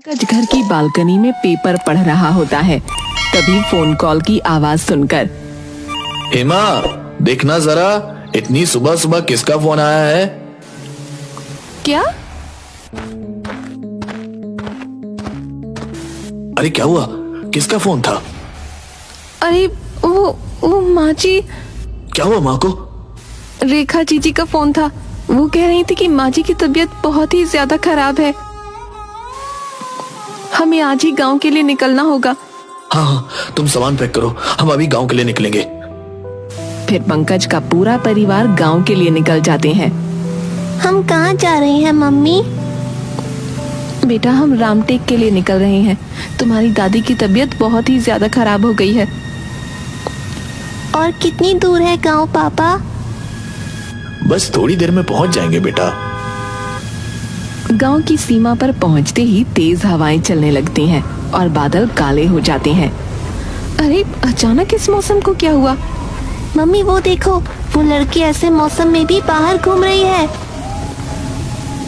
पंकज घर की बालकनी में पेपर पढ़ रहा होता है। तभी फोन कॉल की आवाज सुनकर, हेमा, देखना जरा, इतनी सुबह सुबह किसका फोन आया है? क्या? अरे क्या हुआ? किसका फोन था? अरे वो माँ जी। क्या हुआ माँ को? रेखा जीजी का फोन था। वो कह रही थी कि माँ जी की तबीयत बहुत ही ज्यादा खराब है, हमें आज ही गांव के लिए निकलना होगा। हाँ, तुम सामान पैक करो, हम अभी गांव के लिए निकलेंगे। फिर पंकज का पूरा परिवार गांव के लिए निकल जाते हैं। हम कहाँ जा रहे हैं मम्मी? बेटा, हम रामटेक के लिए निकल रहे हैं। तुम्हारी दादी की तबीयत बहुत ही ज्यादा खराब हो गई है। और कितनी दूर है गांव पापा? बस थोड़ी देर में पहुंच जाएंगे बेटा। गांव की सीमा पर पहुंचते ही तेज हवाएं चलने लगती हैं और बादल काले हो जाते हैं। अरे अचानक इस मौसम को क्या हुआ? मम्मी वो देखो, वो लड़की ऐसे मौसम में भी बाहर घूम रही है।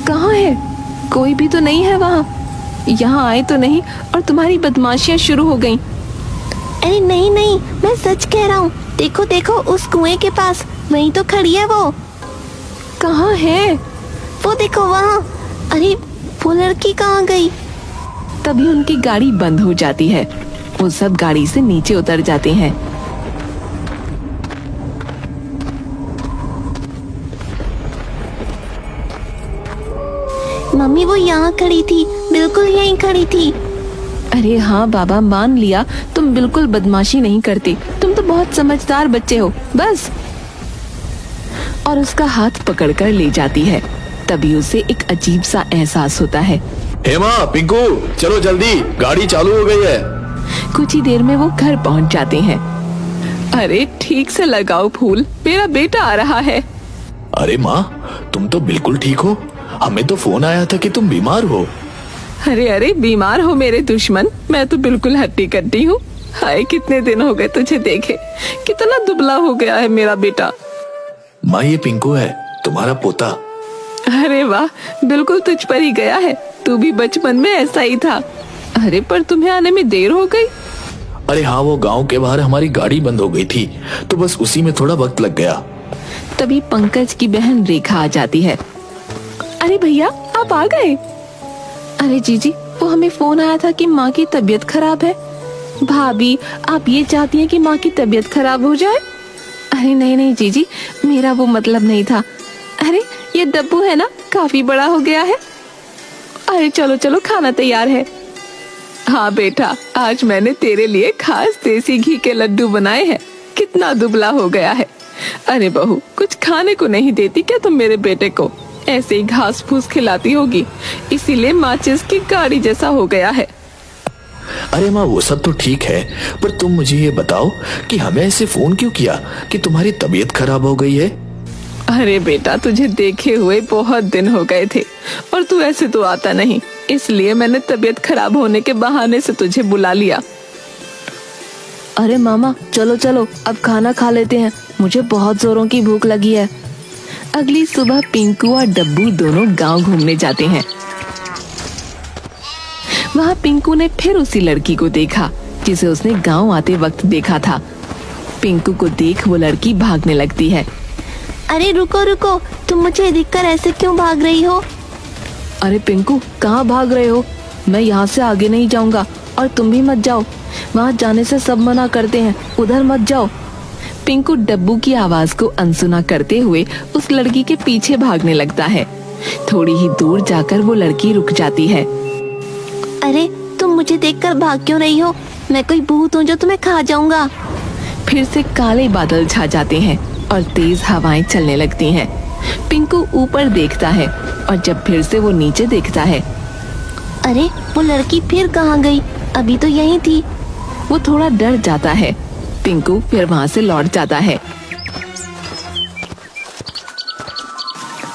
कहाँ है? कोई भी तो नहीं है वहाँ। यहाँ आए तो नहीं और तुम्हारी बदमाशियाँ शुरू हो गईं। अरे नहीं नहीं, मैं सच कह रहा हूँ। देखो देखो, उस कुएं के पास वहीं तो खड़ी है वो। कहाँ है? वो देखो वहाँ। अरे वो लड़की कहाँ गई? तभी उनकी गाड़ी बंद हो जाती है। वो सब गाड़ी से नीचे उतर जाते हैं। मम्मी वो यहाँ खड़ी थी, बिल्कुल यहीं खड़ी थी। अरे हाँ बाबा, मान लिया तुम बिल्कुल बदमाशी नहीं करती। तुम तो बहुत समझदार बच्चे हो बस। और उसका हाथ पकड़कर ले जाती है। तभी उसे एक अजीब सा एहसास होता है। हेमा, पिंकू, चलो जल्दी, गाड़ी चालू हो गई है। कुछ ही देर में वो घर पहुंच जाते हैं। अरे ठीक से लगाओ फूल, मेरा बेटा आ रहा है। अरे माँ, तुम तो बिल्कुल ठीक हो। हमें तो फोन आया था कि तुम बीमार हो। अरे अरे, बीमार हो मेरे दुश्मन, मैं तो बिल्कुल हट्टी कट्टी हूँ। हाय, कितने दिन हो गए तुझे देखे। कितना दुबला हो गया है मेरा बेटा। माँ, ये पिंकू है, तुम्हारा पोता। अरे वाह, बिल्कुल तुझ पर ही गया है। तू भी बचपन में ऐसा ही था। अरे पर तुम्हें आने में देर हो गई। अरे हाँ, वो गांव के बाहर हमारी गाड़ी बंद हो गई थी, तो बस उसी में थोड़ा वक्त लग गया। तभी पंकज की बहन रेखा आ जाती है। अरे भैया, आप आ गए? अरे जीजी, वो हमें फोन आया था कि माँ की तबीयत खराब है। भाभी, आप ये चाहती हैं कि माँ की तबीयत खराब हो जाए? अरे नहीं नहीं जीजी, मेरा वो मतलब नहीं था। अरे ये डब्बू है ना, काफी बड़ा हो गया है। अरे चलो चलो, खाना तैयार है। हाँ बेटा, आज मैंने तेरे लिए खास देसी घी के लड्डू बनाए हैं। कितना दुबला हो गया है। अरे बहू, कुछ खाने को नहीं देती क्या तुम मेरे बेटे को? ऐसे ही घास फूस खिलाती होगी, इसीलिए माचिस की गाड़ी जैसा हो गया है। अरे माँ, वो सब तो ठीक है, पर तुम मुझे ये बताओ कि हमें ऐसे फोन क्यों किया कि तुम्हारी तबीयत खराब हो गई है? अरे बेटा, तुझे देखे हुए बहुत दिन हो गए थे और तू ऐसे तो आता नहीं, इसलिए मैंने तबीयत खराब होने के बहाने से तुझे बुला लिया। अरे मामा, चलो चलो, अब खाना खा लेते हैं, मुझे बहुत जोरों की भूख लगी है। अगली सुबह पिंकू और डब्बू दोनों गांव घूमने जाते हैं। वहाँ पिंकू ने फिर उसी लड़की को देखा जिसे उसने गांव आते वक्त देखा था। पिंकू को देख वो लड़की भागने लगती है। अरे रुको रुको, तुम मुझे देखकर ऐसे क्यों भाग रही हो? अरे पिंकू, कहाँ भाग रहे हो? मैं यहाँ से आगे नहीं जाऊंगा और तुम भी मत जाओ। वहाँ जाने से सब मना करते हैं, उधर मत जाओ। पिंकू डब्बू की आवाज को अनसुना करते हुए उस लड़की के पीछे भागने लगता है। थोड़ी ही दूर जाकर वो लड़की रुक जाती है। अरे तुम मुझे देखकर भाग क्यों रही हो? मैं कोई भूत हूँ जो तुम्हें खा जाऊंगा? फिर से काले बादल छा जाते हैं और तेज हवाएं चलने लगती हैं। पिंकू ऊपर देखता है और जब फिर से वो नीचे देखता है। अरे वो लड़की फिर कहाँ गई? अभी तो यहीं थी। वो थोड़ा डर जाता है। पिंकू फिर वहाँ से लौट जाता है।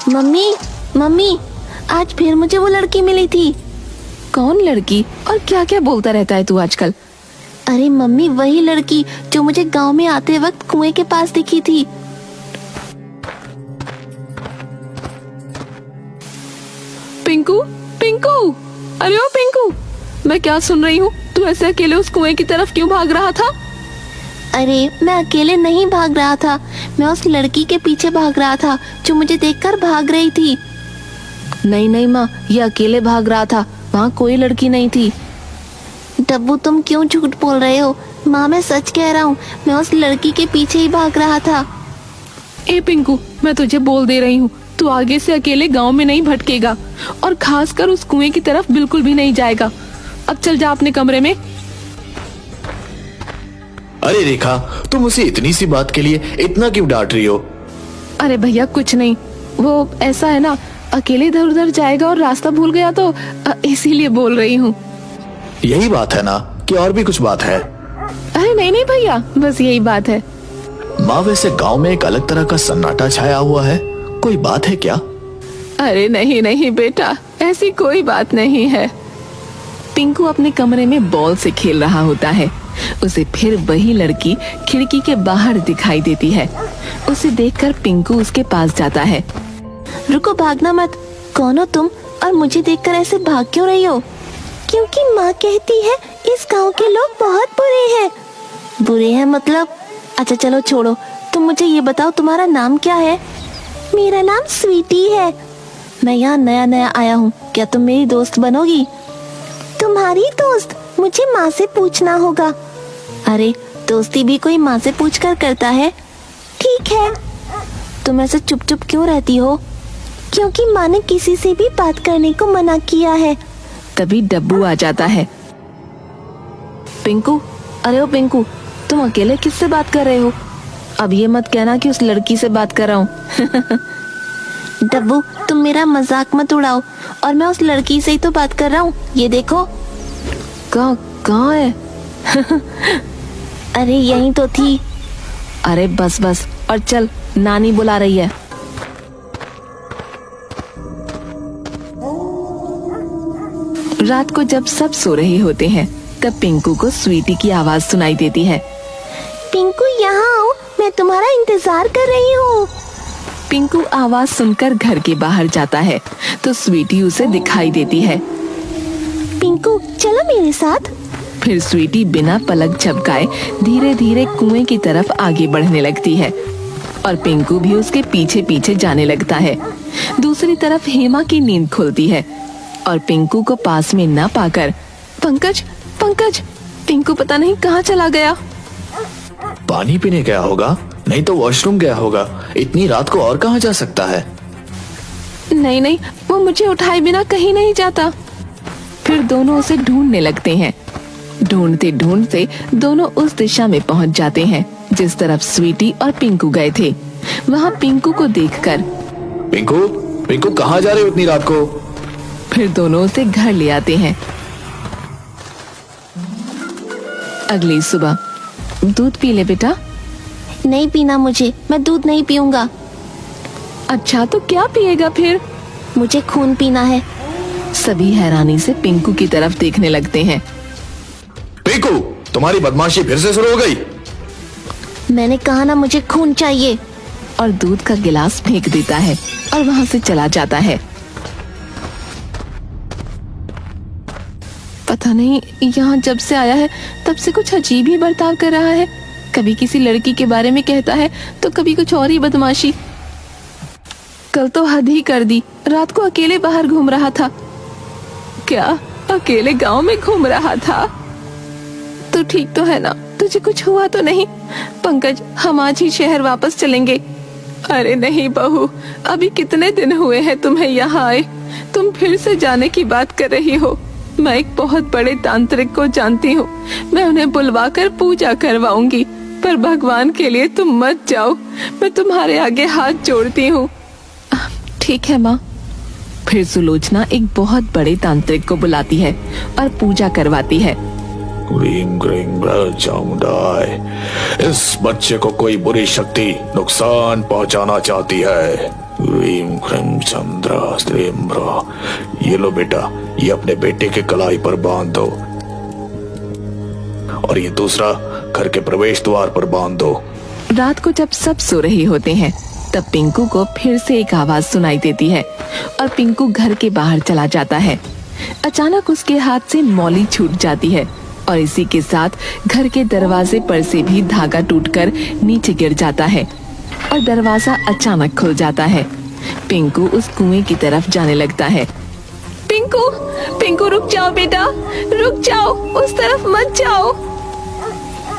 मम्मी मम्मी, आज फिर मुझे वो लड़की मिली थी। कौन लड़की और क्या क्या बोलता रहता है तू आजकल? अरे मम्मी, वही लड़की जो मुझे गांव में आते वक्त कुएं के पास दिखी थी। पिंकू, पिंकू, अरे ओ पिंकू, मैं क्या सुन रही हूँ? तू ऐसे अकेले उस कुएं की तरफ क्यों भाग रहा था? अरे मैं अकेले नहीं भाग रहा था, मैं उस लड़की के पीछे भाग रहा था जो मुझे देखकर भाग रही थी। नहीं नहीं माँ, ये अकेले भाग रहा था, वहाँ कोई लड़की नहीं थी। डब्बू तुम क्यों झूठ बोल रहे हो? माँ मैं सच कह रहा हूँ, मैं उस लड़की के पीछे ही भाग रहा था। ए पिंकू, मैं तुझे बोल दे रही हूँ, तू आगे से अकेले गांव में नहीं भटकेगा और खासकर उस कुएं की तरफ बिल्कुल भी नहीं जाएगा। अब चल जा अपने कमरे में। अरे रेखा, तुम उसे इतनी सी बात के लिए इतना क्यों डांट रही हो? अरे भैया कुछ नहीं, वो ऐसा है ना, अकेले इधर उधर जाएगा और रास्ता भूल गया तो इसीलिए बोल रही हूँ। यही बात है ना, कि और भी कुछ बात है? अरे नहीं नहीं भैया, बस यही बात है। माँ वैसे गांव में एक अलग तरह का सन्नाटा छाया हुआ है, कोई बात है क्या? अरे नहीं नहीं बेटा, ऐसी कोई बात नहीं है। पिंकू अपने कमरे में बॉल से खेल रहा होता है। उसे फिर वही लड़की खिड़की के बाहर दिखाई देती है। उसे देखकर पिंकू उसके पास जाता है। रुको, भागना मत। कौन हो तुम और मुझे देखकर ऐसे भाग क्यों रही हो? क्योंकि माँ कहती है इस गांव के लोग बहुत बुरे हैं। बुरे हैं मतलब? अच्छा चलो छोड़ो, तुम मुझे ये बताओ तुम्हारा नाम क्या है? मेरा नाम स्वीटी है। मैं यहाँ नया नया आया हूँ, क्या तुम मेरी दोस्त बनोगी? तुम्हारी दोस्त? मुझे माँ से पूछना होगा। अरे दोस्ती भी कोई माँ से पूछकर करता है। ठीक है। तुम ऐसे चुप चुप क्यों रहती हो? क्योंकि माँ ने किसी से भी बात करने को मना किया है। तभी डब्बू आ जाता है। पिंकू, अरे ओ पिंकू, तुम अकेले किससे बात कर रहे हो? अब ये मत कहना कि उस लड़की से बात कर रहा हूँ। डब्बू तुम मेरा मजाक मत उड़ाओ, और मैं उस लड़की से ही तो बात कर रहा हूँ। ये देखो। कहाँ है? अरे यहीं तो थी। अरे बस बस, और चल, नानी बुला रही है। रात को जब सब सो रहे होते हैं तब पिंकू को स्वीटी की आवाज सुनाई देती है। पिंकू यहाँ आओ, मैं तुम्हारा इंतजार कर रही हूँ। पिंकू आवाज सुनकर घर के बाहर जाता है तो स्वीटी उसे दिखाई देती है। पिंकू चलो मेरे साथ। फिर स्वीटी बिना पलक झपकाए धीरे धीरे कुएं की तरफ आगे बढ़ने लगती है और पिंकू भी उसके पीछे पीछे जाने लगता है। दूसरी तरफ हेमा की नींद खुलती है और पिंकू को पास में न पाकर पंकज पंकज, पिंकू पता नहीं कहाँ चला गया। पानी पीने गया होगा, नहीं तो वॉशरूम गया होगा। इतनी रात को और कहाँ जा सकता है? नहीं नहीं, वो मुझे उठाए बिना कहीं नहीं जाता। फिर दोनों उसे ढूंढने लगते हैं। ढूंढते ढूंढते दोनों उस दिशा में पहुंच जाते हैं जिस तरफ स्वीटी और पिंकू गए थे। वहाँ पिंकू को देखकर पिंकू, पिंकू कहाँ जा रहे हो इतनी रात को? फिर दोनों उसे घर ले आते हैं। अगली सुबह, दूध पी ले बेटा। नहीं पीना मुझे, मैं दूध नहीं पीऊंगा। अच्छा तो क्या पिएगा फिर? मुझे खून पीना है। सभी हैरानी से पिंकू की तरफ देखने लगते हैं। पिंकू, तुम्हारी बदमाशी फिर से शुरू हो गई। मैंने कहा ना मुझे खून चाहिए। और दूध का गिलास फेंक देता है और वहाँ से चला जाता है। पता नहीं यहाँ जब से आया है तब से कुछ अजीब ही बर्ताव कर रहा है। कभी किसी लड़की के बारे में कहता है तो कभी कुछ और ही बदमाशी। कल तो हद ही कर दी, रात को अकेले बाहर घूम रहा था। क्या अकेले गांव में घूम रहा था? तो ठीक तो है ना, तुझे कुछ हुआ तो नहीं? पंकज, हम आज ही शहर वापस चलेंगे। अरे नहीं बहू, अभी कितने दिन हुए हैं तुम्हें यहाँ आए, तुम फिर से जाने की बात कर रही हो। मैं एक बहुत बड़े तांत्रिक को जानती हूँ, मैं उन्हें बुलवाकर पूजा करवाऊंगी, पर भगवान के लिए तुम मत जाओ, मैं तुम्हारे आगे हाथ जोड़ती हूँ। ठीक है माँ। फिर सुलोचना एक बहुत बड़े तांत्रिक को बुलाती है और पूजा करवाती है। ग्रीम ग्रीम चामुंडाई, इस बच्चे को कोई बुरी शक्ति नुकसान पहुंचाना चाहती है। ग्रीम ग्रीम चंद्रा स्त्रीम्रा। ये लो बेटा, ये अपने बेटे के कलाई पर बांध दो और ये दूसरा घर के प्रवेश द्वार पर बांध दो। रात को जब सब सो रहे होते हैं तब पिंकू को फिर से एक आवाज सुनाई देती है और पिंकू घर के बाहर चला जाता है। अचानक उसके हाथ से मौली छूट जाती है और इसी के साथ घर के दरवाजे पर से भी धागा टूटकर नीचे गिर जाता है और दरवाजा अचानक खुल जाता है। पिंकू उस कुएं की तरफ जाने लगता है। पिंकू, पिंकू रुक जाओ बेटा, रुक जाओ, उस तरफ मत जाओ।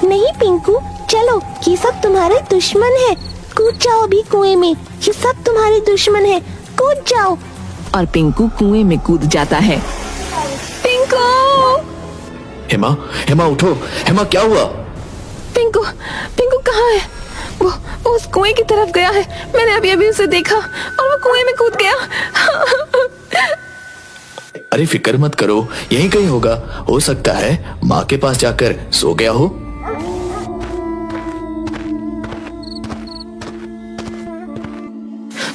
नहीं पिंकू, चलो, ये सब तुम्हारे दुश्मन है। कूद जाओ अभी कुएं में, ये सब तुम्हारे दुश्मन है, कूद जाओ। और पिंकू कुएं में कूद जाता है। पिंकू, हेमा, हेमा उठो, हेमा क्या हुआ? पिंकू, पिंकू कहाँ है? वो उस कुएं की तरफ गया है। मैंने अभी अभी उसे देखा और वो कुएं में कूद गया। अरे फिक्र मत करो, यहीं कहीं होगा। हो सकता है माँ के पास जाकर सो गया हो।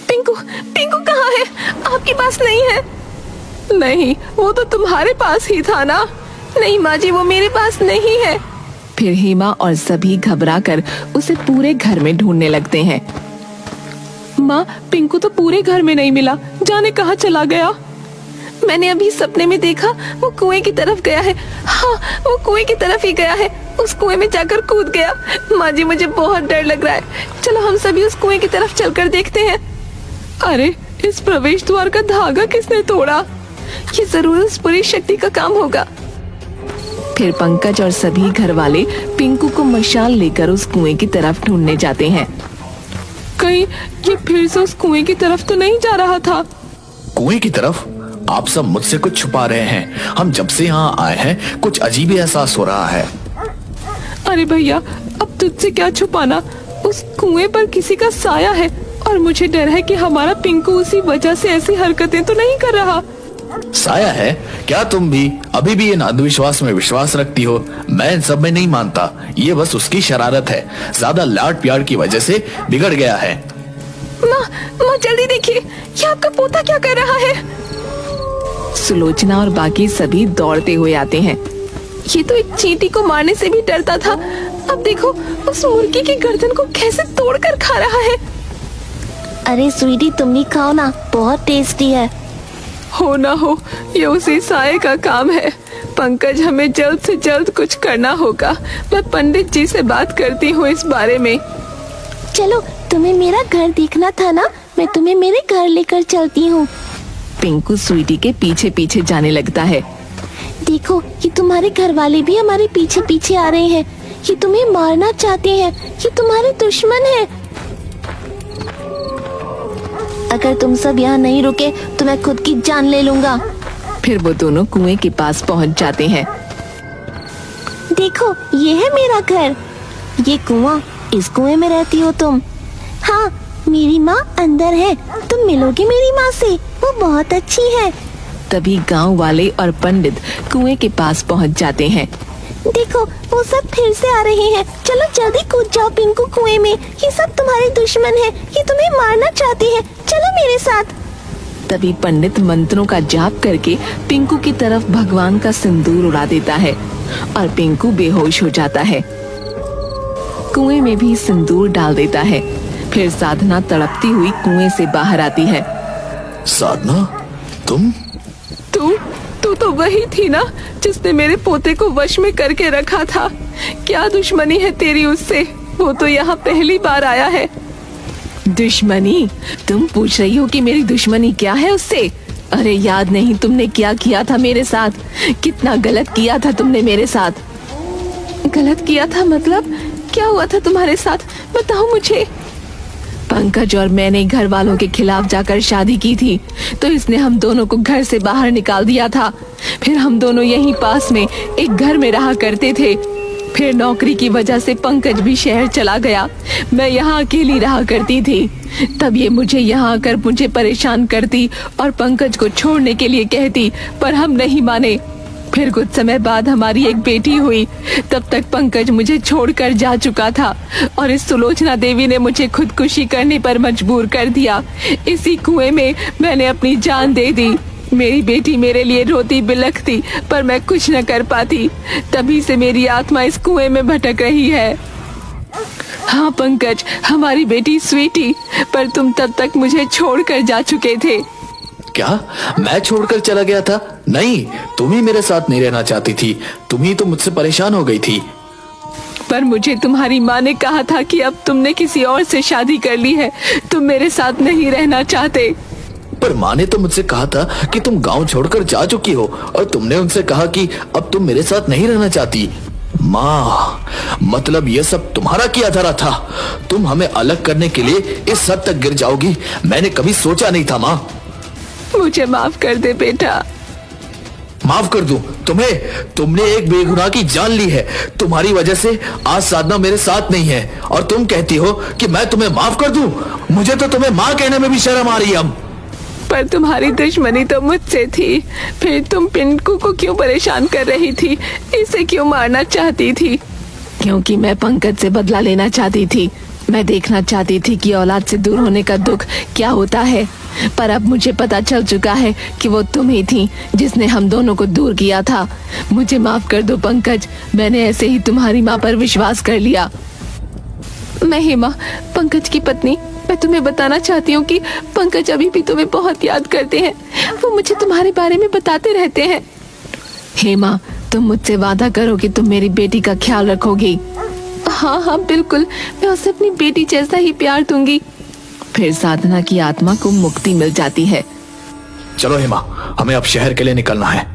पिंकू, पिंकू कहाँ है? आपके पास नहीं है? नहीं, वो तो तुम्हारे पास ही था ना। नहीं माँ जी, वो मेरे पास नहीं है। फिर हेमा और सभी घबराकर उसे पूरे घर में ढूंढने लगते हैं। माँ, पिंकू तो पूरे घर में नहीं मिला, जाने कहाँ चला गया। मैंने अभी सपने में देखा, वो कुएं की तरफ गया है। हाँ, वो कुएं की तरफ ही गया है, उस कुएं में जाकर कूद गया। माँ जी, मुझे बहुत डर लग रहा है। चलो हम सभी उस कुएं की तरफ चलकर देखते हैं। अरे, इस प्रवेश द्वार का धागा किसने तोड़ा? ये जरूर उस बुरी शक्ति का काम होगा। फिर पंकज और सभी घर वाले पिंकू को मशाल लेकर उस कुएं की तरफ ढूंढने जाते हैं। कहीं ये फिर से उस कुएं की तरफ तो नहीं जा रहा था? कुएं की तरफ? आप सब मुझसे कुछ छुपा रहे हैं। हम जब से यहाँ आए हैं कुछ अजीब ही एहसास हो रहा है। अरे भैया, अब तुझसे क्या छुपाना, उस कुएं पर किसी का साया है और मुझे डर है कि हमारा पिंकू उसी वजह से ऐसी हरकतें तो नहीं कर रहा। साया है? क्या तुम भी अभी भी इन अंधविश्वास में विश्वास रखती हो? मैं इन सब में नहीं मानता, ये बस उसकी शरारत है। ज्यादा लाड प्यार की वजह से बिगड़ गया है। माँ जल्दी देखिए, ये आपका पोता क्या कर रहा है? सुलोचना और बाकी सभी दौड़ते हुए आते हैं। ये तो एक चींटी को मारने से भी डरता था, अब देखो उस मुर्गी की गर्दन को कैसे तोड़कर खा रहा है। अरे स्वीटी, तुम भी खाओ ना, बहुत टेस्टी है। हो ना हो, ये उसी साये का काम है। पंकज, हमें जल्द से जल्द कुछ करना होगा। मैं पंडित जी से बात करती हूँ इस बारे में। चलो, तुम्हें मेरा घर देखना था ना, मैं तुम्हें मेरे घर लेकर चलती हूँ। पिंकू स्वीटी के पीछे पीछे जाने लगता है। देखो, ये तुम्हारे घर वाले भी हमारे पीछे पीछे आ रहे हैं। ये तुम्हें मारना चाहते हैं, ये तुम्हारे दुश्मन हैं। अगर तुम सब यहाँ नहीं रुके तो मैं खुद की जान ले लूंगा। फिर वो दोनों कुएं के पास पहुँच जाते हैं। देखो, ये है मेरा घर, ये कुआं, इस कुएं में रहती हो तुम। हाँ, मेरी माँ अंदर है, तुम मिलोगे मेरी माँ से, वो बहुत अच्छी है। तभी गांव वाले और पंडित कुएं के पास पहुंच जाते हैं। देखो, वो सब फिर से आ रहे हैं। चलो जल्दी कूद जाओ पिंकू कुएं में, ये सब तुम्हारे दुश्मन हैं, ये तुम्हें मारना चाहते हैं। चलो मेरे साथ। तभी पंडित मंत्रों का जाप करके पिंकू की तरफ भगवान का सिंदूर उड़ा देता है और पिंकू बेहोश हो जाता है। कुएं में भी सिंदूर डाल देता है। फिर साधना तड़पती हुई कुएं से बाहर आती है। साधना, तुम? तू तो वही थी ना जिसने मेरे पोते को वश में करके रखा था। क्या दुश्मनी है तेरी उससे? वो तो यहाँ पहली बार आया है। दुश्मनी? तुम पूछ रही हो कि मेरी दुश्मनी क्या है उससे? अरे याद नहीं तुमने क्या किया था मेरे साथ? कितना गलत किया था तुमने मेरे साथ। गलत किया था मतलब? क्या हुआ था तुम्हारे साथ, बताओ मुझे। पंकज और मैंने घर वालों के खिलाफ जाकर शादी की थी, तो इसने हम दोनों को घर से बाहर निकाल दिया था। फिर हम दोनों यहीं पास में एक घर में रहा करते थे। फिर नौकरी की वजह से पंकज भी शहर चला गया, मैं यहाँ अकेली रहा करती थी। तब ये मुझे यहाँ आकर मुझे परेशान करती और पंकज को छोड़ने के लिए कहती, पर हम नहीं माने। फिर कुछ समय बाद हमारी एक बेटी हुई, तब तक पंकज मुझे छोड़कर जा चुका था और इस सुलोचना देवी ने मुझे खुदकुशी करने पर मजबूर कर दिया। इसी कुएं में मैंने अपनी जान दे दी। मेरी बेटी मेरे लिए रोती बिलखती, पर मैं कुछ न कर पाती। तभी से मेरी आत्मा इस कुएं में भटक रही है। हाँ पंकज, हमारी बेटी स्वीटी, पर तुम तब तक मुझे छोड़कर जा चुके थे। क्या मैं छोड़कर चला गया था? नहीं, तुम ही मेरे साथ नहीं रहना चाहती थी, तुम ही तो मुझसे परेशान हो गई थी। पर मुझे तुम्हारी माँ ने कहा था कि अब तुमने किसी और से शादी कर ली है, तुम मेरे साथ नहीं रहना चाहते। पर माँ ने तो मुझसे कहा था कि तुम गांव छोड़कर जा चुकी हो और तुमने उनसे कहा कि अब तुम मेरे साथ नहीं रहना चाहती। माँ, मतलब ये सब तुम्हारा किया धरा था? तुम हमें अलग करने के लिए इस हद तक गिर जाओगी, मैंने कभी सोचा नहीं था माँ। मुझे माफ कर दे बेटा। माफ कर दूं तुम्हें? तुमने एक बेगुनाह की जान ली है, तुम्हारी वजह से आज साधना मेरे साथ नहीं है और तुम कहती हो कि मैं तुम्हें माफ कर दूं? मुझे तो तुम्हें माँ कहने में भी शर्म आ रही है। अब पर तुम्हारी दुश्मनी तो मुझसे थी, फिर तुम पिंकू को क्यों परेशान कर रही थी, इसे क्यों मारना चाहती थी? क्योंकि मैं पंकज से बदला लेना चाहती थी, मैं देखना चाहती थी कि औलाद से दूर होने का दुख क्या होता है। पर अब मुझे पता चल चुका है कि वो तुम ही थी जिसने हम दोनों को दूर किया था। मुझे माफ कर दो पंकज, मैंने ऐसे ही तुम्हारी माँ पर विश्वास कर लिया। मैं हेमा, पंकज की पत्नी, मैं तुम्हें बताना चाहती हूँ कि पंकज अभी भी तुम्हें बहुत याद करते हैं, वो मुझे तुम्हारे बारे में बताते रहते हैं। हेमा, तुम मुझसे वादा करो कि तुम मेरी बेटी का ख्याल रखोगी। हाँ हाँ बिल्कुल, मैं उसे अपनी बेटी जैसा ही प्यार दूंगी। फिर साधना की आत्मा को मुक्ति मिल जाती है। चलो हेमा, हमें अब शहर के लिए निकलना है।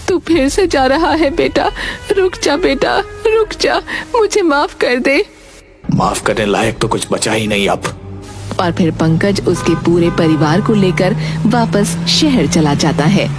तू फिर से जा रहा है बेटा? रुक जा बेटा, रुक जा, मुझे माफ कर दे। माफ करने लायक तो कुछ बचा ही नहीं अब। और फिर पंकज उसके पूरे परिवार को लेकर वापस शहर चला जाता है।